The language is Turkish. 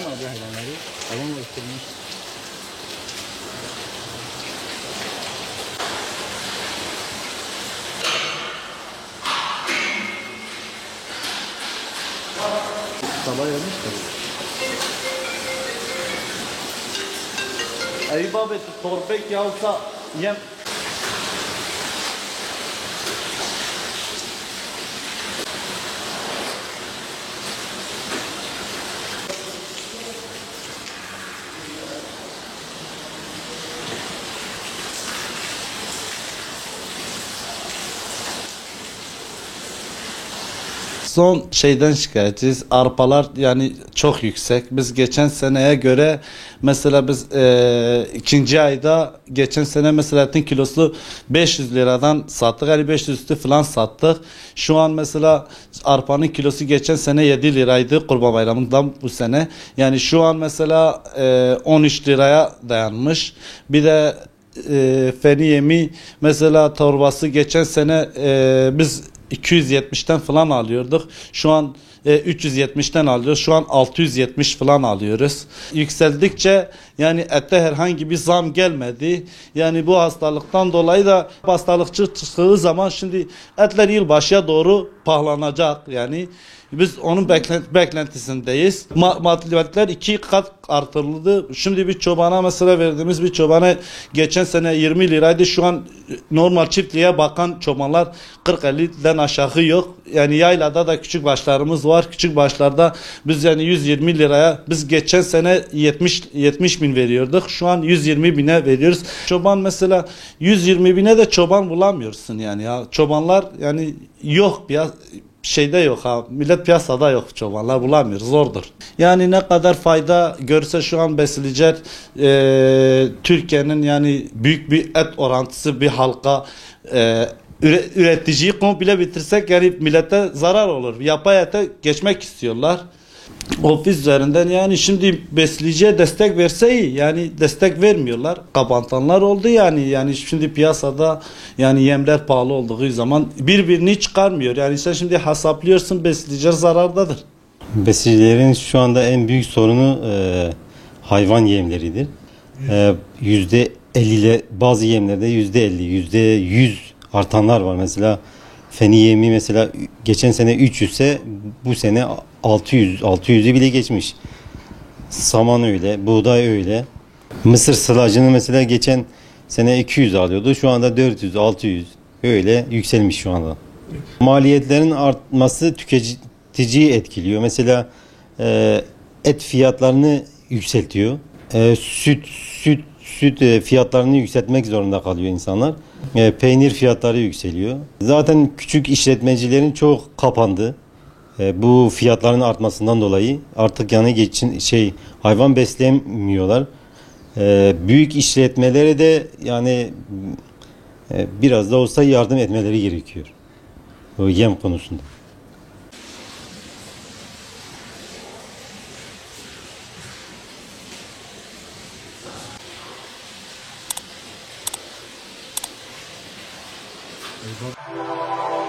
Baksana abi hayvanları. Hayvan göstermiş. Sabah yemiş de. Eyüp abi torbek yahutsa yem. Son şeyden şikayetçiyiz. Arpalar yani çok yüksek. Biz geçen seneye göre mesela biz ikinci ayda geçen sene mesela etin kilosu 500 liradan sattık. Yani 500 üstü falan sattık. Şu an mesela arpanın kilosu geçen sene 7 liraydı Kurban Bayramı'ndan bu sene. Yani şu an mesela 13 liraya dayanmış. Bir de feni yemi mesela torbası geçen sene biz 270'ten falan alıyorduk. Şu an 370'ten alıyoruz. Şu an 670 falan alıyoruz. Yükseldikçe yani ette herhangi bir zam gelmedi. Yani bu hastalıktan dolayı da hastalıkçı çıktığı zaman şimdi etler yılbaşıya doğru pahalanacak. Yani biz onun beklentisindeyiz. Maliyetler 2 kat artırıldı. Şimdi bir çobana mesela verdiğimiz bir çobana geçen sene 20 liraydı. Şu an normal çiftliğe bakan çobanlar 40-50'den aşağı yok. Yani yaylada da küçük başlarımız var. Küçük başlarda biz yani 120 liraya biz geçen sene 70 bin veriyorduk. Şu an 120 bine veriyoruz. Çoban mesela 120 bine de çoban bulamıyorsun yani ya. Çobanlar yani yok şeyde yok ha. Millet piyasada yok, çobanlar bulamıyor. Zordur. Yani ne kadar fayda görse şu an besleyiciler Türkiye'nin yani büyük bir et orantısı bir halka üreticiyi komple bitirsek yani millete zarar olur. Yapay ete geçmek istiyorlar. Ofis üzerinden yani şimdi besleyiciye destek verse iyi. Yani destek vermiyorlar. Kapantanlar oldu yani şimdi piyasada yani yemler pahalı olduğu zaman birbirini çıkarmıyor. Yani sen şimdi hesaplıyorsun, besleyiciler zarardadır. Besicilerin şu anda en büyük sorunu hayvan yemleridir. %50 ile bazı yemlerde %50, %100 artanlar var. Mesela feni yemi mesela geçen sene 300 ise bu sene 600'ü bile geçmiş. Saman öyle, buğday öyle. Mısır sılacını mesela geçen sene 200 alıyordu. Şu anda 400, 600 öyle yükselmiş şu anda. Maliyetlerin artması tüketiciyi etkiliyor. Mesela et fiyatlarını yükseltiyor. Süt fiyatlarını yükseltmek zorunda kalıyor insanlar. Peynir fiyatları yükseliyor. Zaten küçük işletmecilerin çok kapandı. Bu fiyatların artmasından dolayı artık yani hayvan beslemiyorlar. Büyük işletmelere de yani biraz da olsa yardım etmeleri gerekiyor. O yem konusunda. Eyvah.